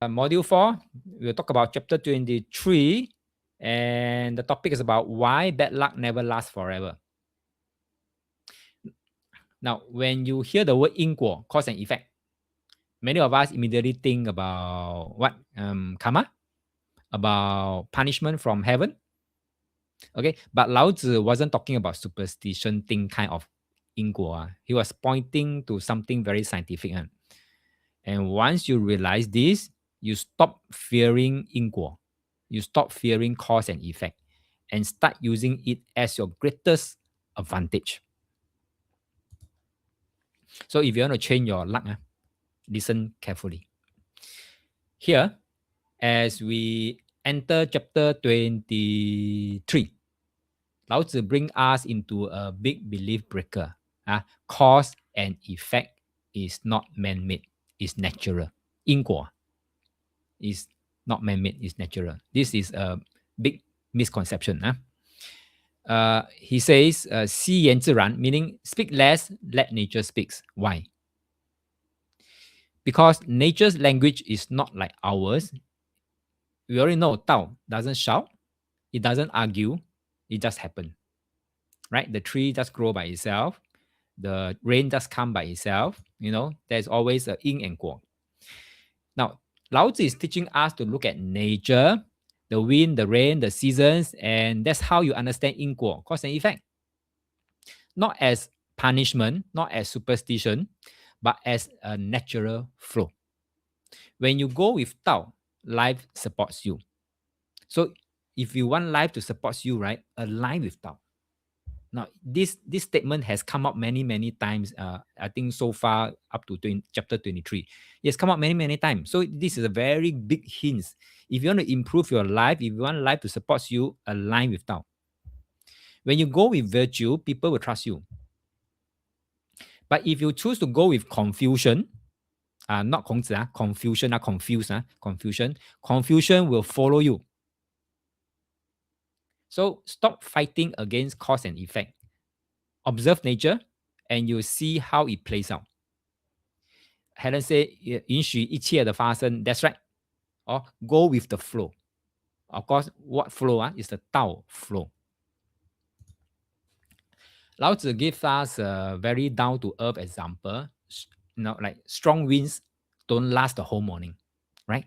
module 4, we'll talk about chapter 23, and the topic is about why bad luck never lasts forever. Now, when you hear the word 因果, cause and effect, many of us immediately think about what? Karma, about punishment from heaven. Okay, but Lao Tzu wasn't talking about superstition thing kind of 因果. He was pointing to something very scientific. And once you realize this, you stop fearing 因果. You stop fearing cause and effect and start using it as your greatest advantage. So if you want to change your luck, listen carefully. Here, as we enter chapter 23, Lao Tzu bring us into a big belief breaker. Cause and effect is not man-made, it's natural. 因果 is not man-made, it's natural. This is a big misconception. He says, 惜言自然, meaning speak less, let nature speak. Why? Because nature's language is not like ours. We already know Tao doesn't shout, it doesn't argue, it just happens. Right? The tree just grow by itself. The rain just come by itself. There's always a yin and guo. Now, Lao Tzu is teaching us to look at nature, the wind, the rain, the seasons, and that's how you understand yin guo, cause and effect. Not as punishment, not as superstition, but as a natural flow. When you go with Tao, life supports you. So if you want life to support you, right, align with Tao. Now, this statement has come up many, many times. I think so far up to chapter 23. It's come up many, many times. So this is a very big hint. If you want to improve your life, if you want life to support you, align with Tao. When you go with virtue, people will trust you. But if you choose to go with confusion, not Kongzi, confusion, confusion will follow you. So stop fighting against cause and effect. Observe nature and you see how it plays out. Helen said, 允许一切的发生. That's right. Or go with the flow. Of course, what flow is the Tao flow. Lao Tzu gives us a very down-to-earth example. Like strong winds don't last the whole morning, right?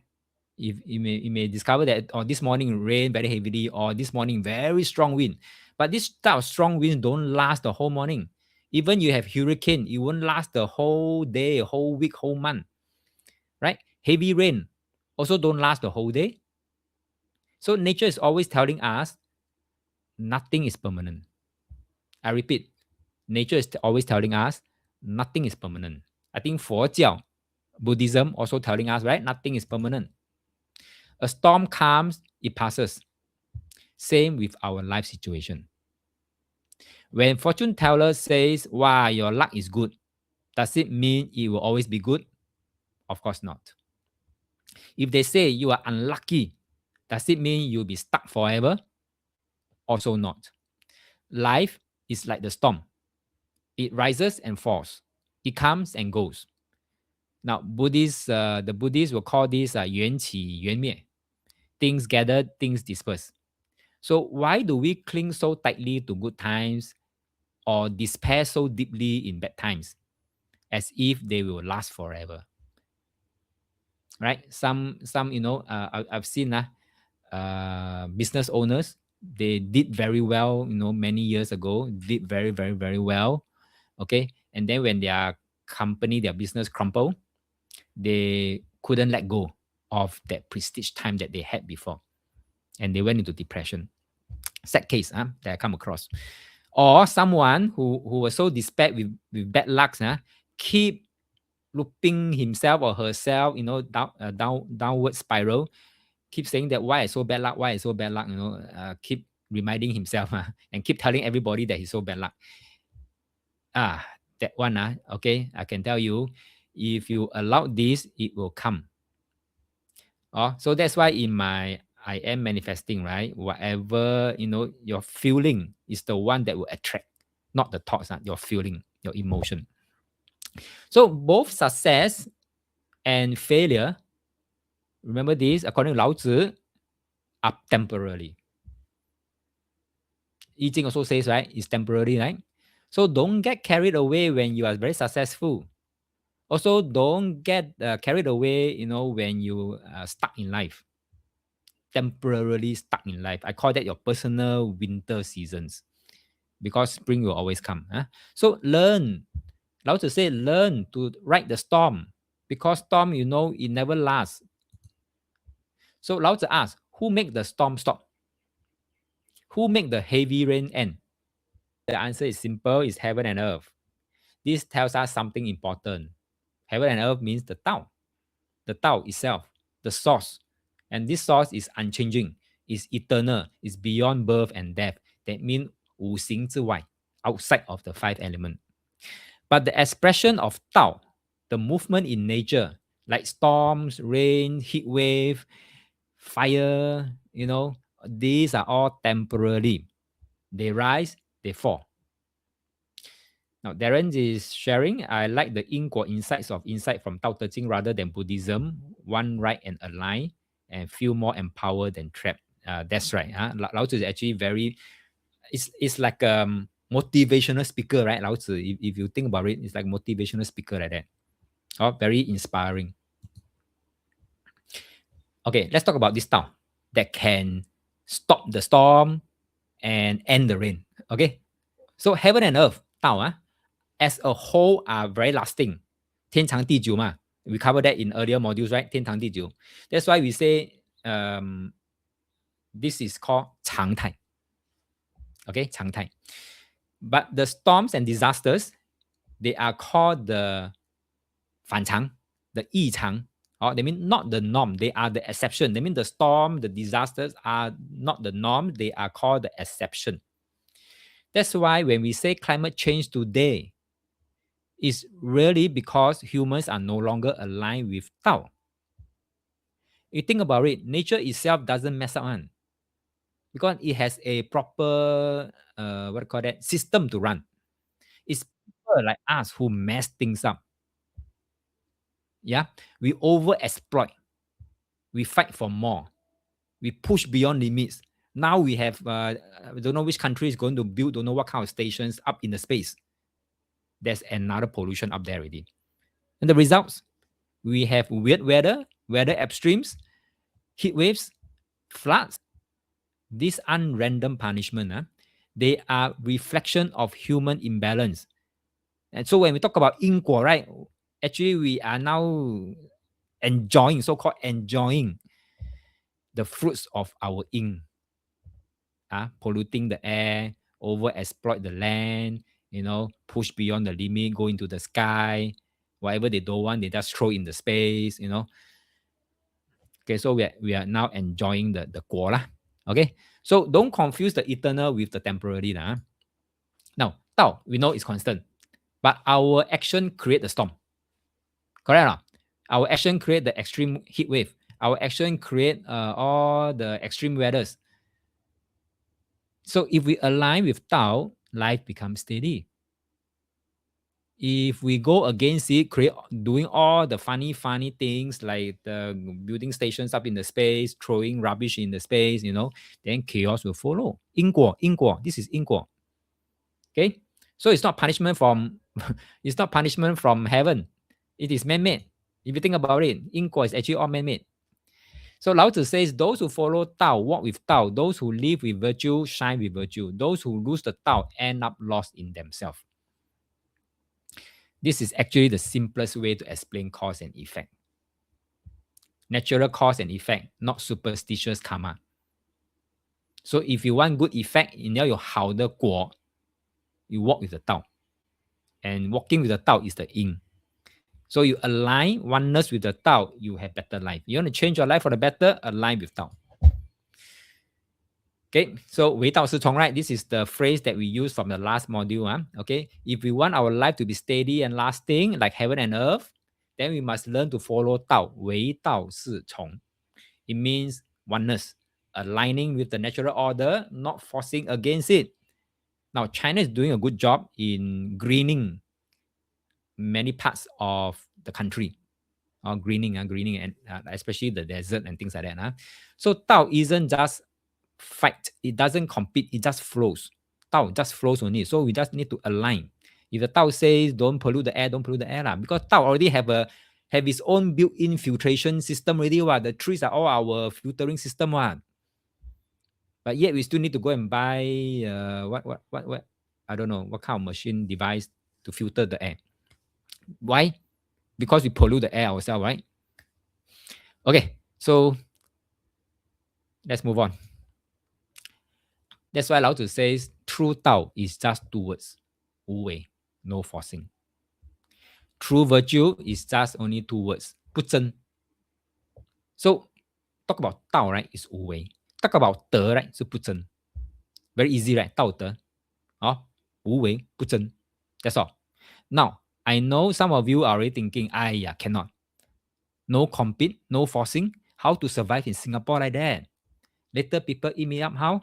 If you may discover that this morning rain very heavily, or this morning very strong wind. But this type of strong winds don't last the whole morning. Even you have hurricane, it won't last the whole day, whole week, whole month, right? Heavy rain also don't last the whole day. So nature is always telling us nothing is permanent. I repeat, nature is always telling us nothing is permanent. I think Buddhism also telling us, right? Nothing is permanent. A storm comes, it passes. Same with our life situation. When fortune teller says, wow, your luck is good, does it mean it will always be good? Of course not. If they say you are unlucky, does it mean you'll be stuck forever? Also not. Life is like the storm. It rises and falls. It comes and goes. Now, the Buddhists will call this 缘起缘灭. Things gather, things disperse. So why do we cling so tightly to good times or despair so deeply in bad times, as if they will last forever? Right? Some I've seen business owners, they did very well, many years ago, did very, very, very well. Okay. And then when their company, their business crumbled, they couldn't let go of that prestige time that they had before. And they went into depression. Sad case that I come across. Or someone who was so despaired with bad luck, keep looping himself or herself, downward spiral, keep saying that why I so bad luck, keep reminding himself and keep telling everybody that he's so bad luck. That one, okay, I can tell you, if you allow this, it will come. So that's why in my I am manifesting, right? Whatever, your feeling is the one that will attract, not the thoughts, your feeling, your emotion. So both success and failure Remember this, according to Lao Tzu, are temporarily. I Ching also says, right, it's temporary, right? So don't get carried away when you are very successful. Also, don't get carried away, when you are stuck in life, temporarily stuck in life. I call that your personal winter seasons because spring will always come. Huh? So learn. Lao Tzu say, learn to ride the storm because storm, it never lasts. So Lao Tzu asks, who make the storm stop? Who make the heavy rain end? The answer is simple, it's heaven and earth. This tells us something important. Heaven and earth means the Tao itself, the source. And this source is unchanging, is eternal, is beyond birth and death. That means 无形之外, outside of the five elements. But the expression of Tao, the movement in nature, like storms, rain, heat wave, fire, these are all temporary. They rise, they fall. Now, Darren is sharing, I like the 因果 insights of insight from Tao Te Ching rather than Buddhism, one right and aligned, and feel more empowered than trapped. That's right. Lao Tzu is actually very, it's like a motivational speaker, right? Lao Tzu, if you think about it, it's like motivational speaker like that. Oh, very inspiring. Okay, let's talk about this Tao that can stop the storm and end the rain. Okay, so heaven and earth, Tao, as a whole are very lasting. 天长地久嘛. We covered that in earlier modules, right? 天长地久. That's why we say this is called 常态. Okay, 常态. But the storms and disasters, they are called the 反常, the 异常. They mean not the norm, they are the exception. They mean the storm, the disasters are not the norm, they are called the exception. That's why when we say climate change today, it's really because humans are no longer aligned with Tao. You think about it, nature itself doesn't mess up on because it has a proper system to run. It's people like us who mess things up. Yeah, we overexploit, we fight for more, we push beyond limits. Now we have I don't know which country is going to build, don't know what kind of stations up in the space. There's another pollution up there already. And the results, we have weird weather extremes, heat waves, floods. These unrandom punishment, they are reflection of human imbalance. And so when we talk about 因果, right, actually we are now enjoying, so-called enjoying the fruits of our yin. Polluting the air, overexploit the land, push beyond the limit, go into the sky. Whatever they don't want, they just throw in the space, Okay, so we are now enjoying the 果 lah. Okay, so don't confuse the eternal with the temporary. Now, Tao, we know it's constant, but our action create the storm. Correct or not? Our action create the extreme heat wave. Our action create all the extreme weathers. So if we align with Tao, life becomes steady. If we go against it, doing all the funny things like the building stations up in the space, throwing rubbish in the space, then chaos will follow. 因果, this is 因果. Okay, so it's not punishment from it's not punishment from heaven. It is man-made. If you think about it, 因果 is actually all man-made. So Lao Tzu says, those who follow Tao walk with Tao. Those who live with virtue shine with virtue. Those who lose the Tao end up lost in themselves. This is actually the simplest way to explain cause and effect. Natural cause and effect, not superstitious karma. So if you want good effect, 你要有好的果, you walk with the Tao. And walking with the Tao is the yin. So you align oneness with the Tao, you have better life. You want to change your life for the better, align with Tao. Okay, so 唯道是从, right? This is the phrase that we use from the last module. Okay, if we want our life to be steady and lasting, like heaven and earth, then we must learn to follow Tao. 唯道是从. It means oneness, aligning with the natural order, not forcing against it. Now, China is doing a good job in greening many parts of the country. or greening, and especially the desert and things like that. So Tao isn't just fight, it doesn't compete, it just flows. Tao just flows only. So we just need to align. If the Tao says don't pollute the air, don't pollute the air lah, because Tao already have its own built-in filtration system already. The trees are all our filtering system. But yet we still need to go and buy what I don't know what kind of machine device to filter the air. Why? Because we pollute the air ourselves, right? Okay, so let's move on. That's why Lao Tzu says true Tao is just two words: 无为, no forcing. True virtue is just only two words: 不争. So talk about Tao, right, is 无为. Talk about 德, right, 是不争. Very easy, right? 道德. 无为不争. That's all. Now, I know some of you are already thinking, cannot. No compete, no forcing. How to survive in Singapore like that? Later people eat me up, how?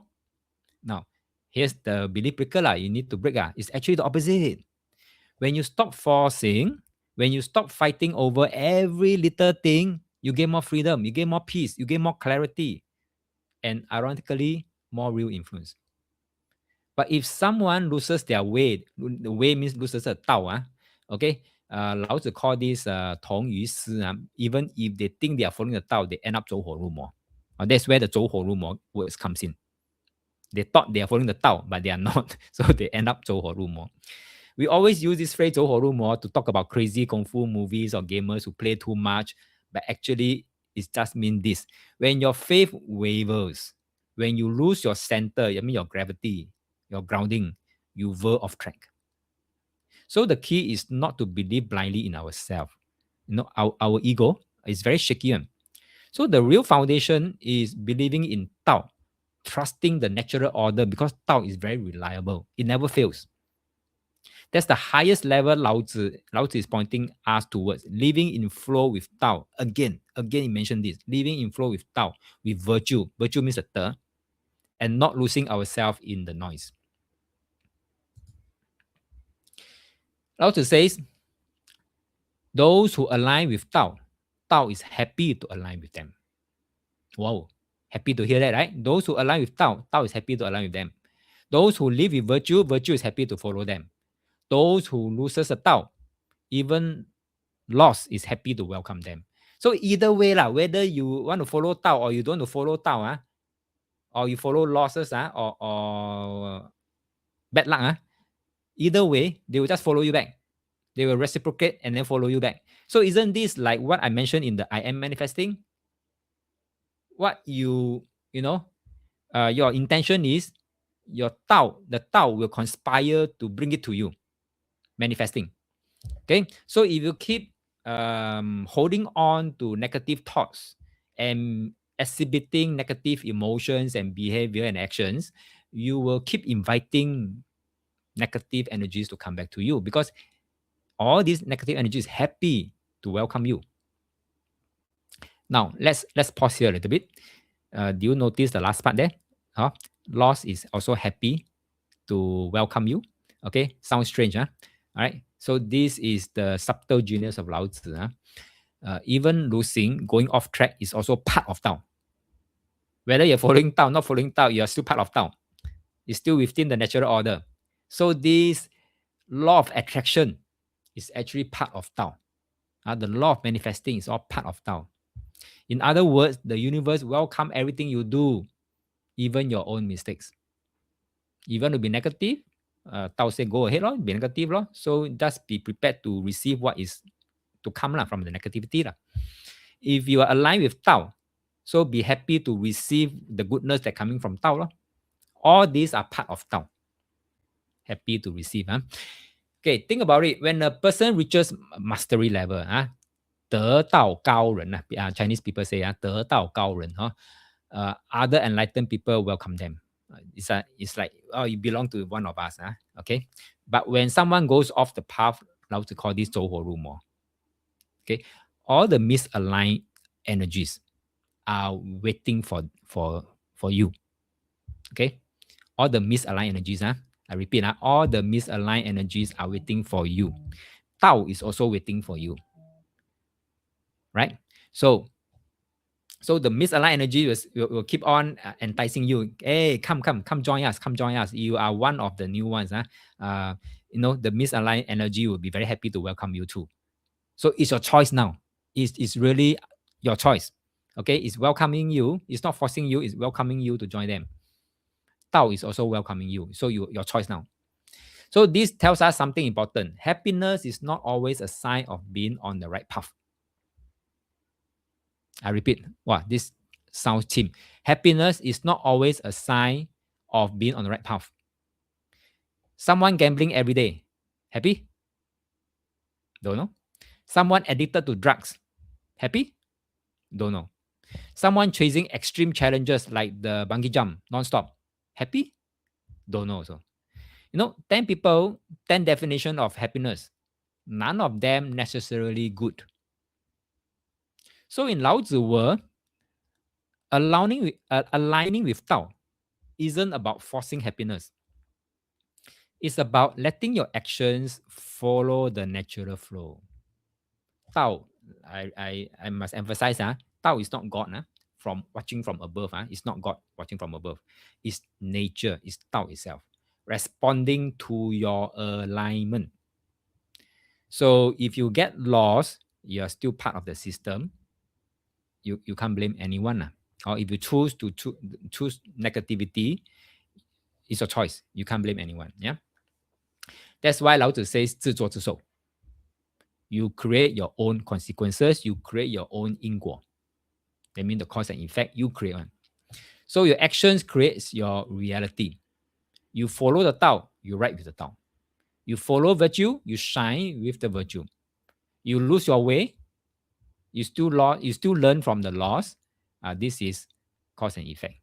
Now, here's the belief breaker. You need to break. It's actually the opposite. When you stop forcing, when you stop fighting over every little thing, you gain more freedom, you gain more peace, you gain more clarity, and ironically, more real influence. But if someone loses their way, the way means loses a Tao, okay? Lao Tzu call this 同于师. Even if they think they are following the Tao, they end up 走火入魔. That's where the 走火入魔 words comes in. They thought they are following the Tao, but they are not. So they end up 走火入魔. We always use this phrase 走火入魔 to talk about crazy kung fu movies or gamers who play too much. But actually, it just means this. When your faith wavers, when you lose your center, I mean your gravity, your grounding, you veer off track. So the key is not to believe blindly in ourselves. Our ego is very shaky. So the real foundation is believing in Tao, trusting the natural order, because Tao is very reliable. It never fails. That's the highest level Lao Tzu is pointing us towards, living in flow with Tao. Again, he mentioned this, living in flow with Tao, with virtue. Virtue means a te, and not losing ourselves in the noise. Lao Tzu says, those who align with Tao, Tao is happy to align with them. Wow, happy to hear that, right? Those who align with Tao, Tao is happy to align with them. Those who live with virtue, virtue is happy to follow them. Those who loses a Tao, even loss, is happy to welcome them. So either way, whether you want to follow Tao or you don't want to follow Tao, or you follow losses, or bad luck, either way, they will just follow you back. They will reciprocate and then follow you back. So isn't this like what I mentioned in the I am manifesting? What your intention is, your Tao, the Tao will conspire to bring it to you, manifesting. Okay, so if you keep holding on to negative thoughts and exhibiting negative emotions and behavior and actions, you will keep inviting negative energies to come back to you, because all these negative energies happy to welcome you. Now, let's pause here a little bit. Do you notice the last part there? Loss is also happy to welcome you. Okay, sounds strange, All right. So this is the subtle genius of Lao Tzu. Even losing, going off track is also part of Tao. Whether you're following Tao, not following Tao, you're still part of Tao. It's still within the natural order. So this law of attraction is actually part of Tao. The law of manifesting is all part of Tao. In other words, the universe welcome everything you do, even your own mistakes. You want to be negative, Tao say go ahead, be negative. So just be prepared to receive what is to come from the negativity. If you are aligned with Tao, so be happy to receive the goodness that coming from Tao. All these are part of Tao. Happy to receive. Okay, think about it. When a person reaches mastery level, 得道高人, Chinese people say 得道高人, other enlightened people welcome them. It's like, you belong to one of us. Okay, but when someone goes off the path, Lao Tzu call this 走火入魔. Okay, all the misaligned energies are waiting for you. Okay, all the misaligned energies, I repeat, all the misaligned energies are waiting for you. Tao is also waiting for you. right? So the misaligned energy will keep on enticing you. Hey, come join us, come join us. You are one of the new ones. The misaligned energy will be very happy to welcome you too. So it's your choice now. It's really your choice. Okay, it's welcoming you. It's not forcing you. It's welcoming you to join them. Tao is also welcoming you. So your choice now. So this tells us something important. Happiness is not always a sign of being on the right path. I repeat, wow, this sounds cheap. Happiness is not always a sign of being on the right path. Someone gambling every day, happy? Don't know. Someone addicted to drugs, happy? Don't know. Someone chasing extreme challenges like the bungee jump non-stop, happy? Don't know also. 10 people, 10 definition of happiness. None of them necessarily good. So in Lao Tzu world, aligning with Tao isn't about forcing happiness. It's about letting your actions follow the natural flow. Tao, I must emphasize, Tao is not God from watching from above. It's not God watching from above. It's nature, it's Tao itself, responding to your alignment. So if you get lost, you're still part of the system. You can't blame anyone. Or if you choose to choose negativity, it's your choice. You can't blame anyone. Yeah. That's why Lao Tzu says 自作自受. You create your own consequences. You create your own 因果. That means the cause and effect you create one. So your actions creates your reality. You follow the Tao, you ride with the Tao. You follow virtue, you shine with the virtue. You lose your way, you still learn from the loss. This is cause and effect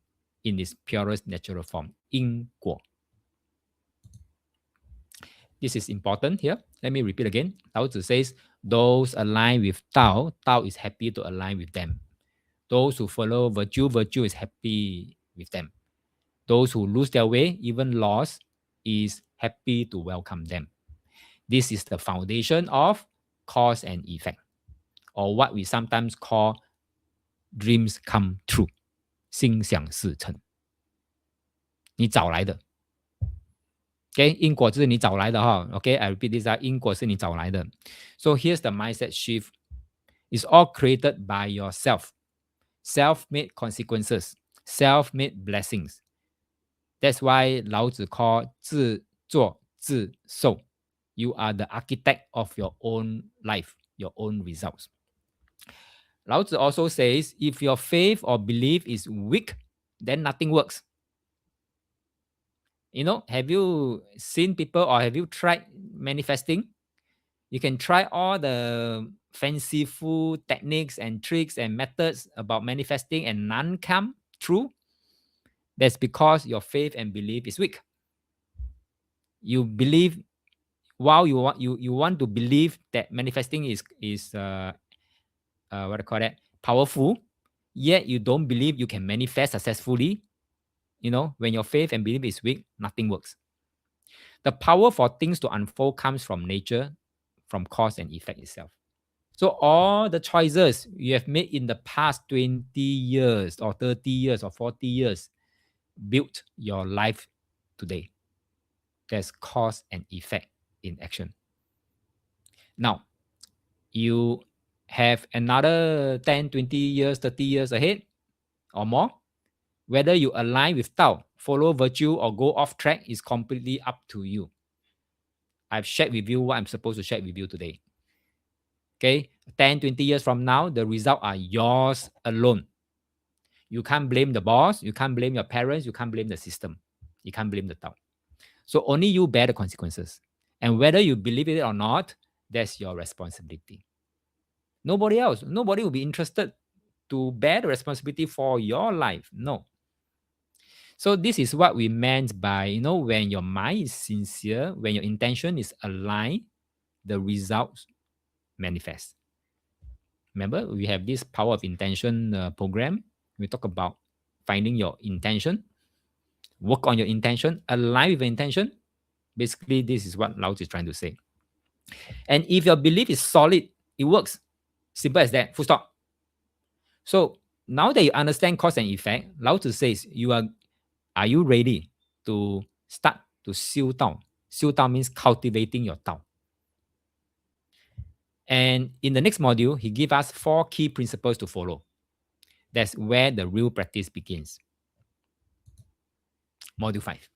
in its purest natural form, 因果. This is important here. Let me repeat again. Lao Tzu says, those aligned with Tao, Tao is happy to align with them. Those who follow virtue, virtue is happy with them. Those who lose their way, even lost, is happy to welcome them. This is the foundation of cause and effect, or what we sometimes call dreams come true. 心想事成。你找来的。Okay, 因果就是你找来的哈。Okay, I repeat this, 因果是你找来的。So here's the mindset shift. It's all created by yourself. Self-made consequences, self-made blessings. That's why Lao Tzu called 自作自受. You are the architect of your own life, your own results. Lao Tzu also says, if your faith or belief is weak, then nothing works. Have you seen people or have you tried manifesting? You can try all the fanciful techniques and tricks and methods about manifesting and none come true. That's because your faith and belief is weak. You believe, while you want to believe that manifesting is what I call that, powerful, yet you don't believe you can manifest successfully. When your faith and belief is weak, nothing works. The power for things to unfold comes from nature, from cause and effect itself. So all the choices you have made in the past 20 years or 30 years or 40 years built your life today. There's cause and effect in action. Now, you have another 10, 20 years, 30 years ahead or more. Whether you align with Tao, follow virtue, or go off track is completely up to you. I've shared with you what I'm supposed to share with you today. Okay, 10, 20 years from now, the results are yours alone. You can't blame the boss. You can't blame your parents. You can't blame the system. You can't blame the Tao. So only you bear the consequences. And whether you believe it or not, that's your responsibility. Nobody else. Nobody will be interested to bear the responsibility for your life. No. So this is what we meant by, when your mind is sincere, when your intention is aligned, the results manifest. Remember, we have this power of intention program. We talk about finding your intention, work on your intention, align with your intention. Basically, this is what Lao Tzu is trying to say. And if your belief is solid, it works. Simple as that. Full stop. So now that you understand cause and effect, Lao Tzu says, are you ready to start to 修道? 修道 means cultivating your Tao. And in the next module, he gives us 4 key principles to follow. That's where the real practice begins. Module 5.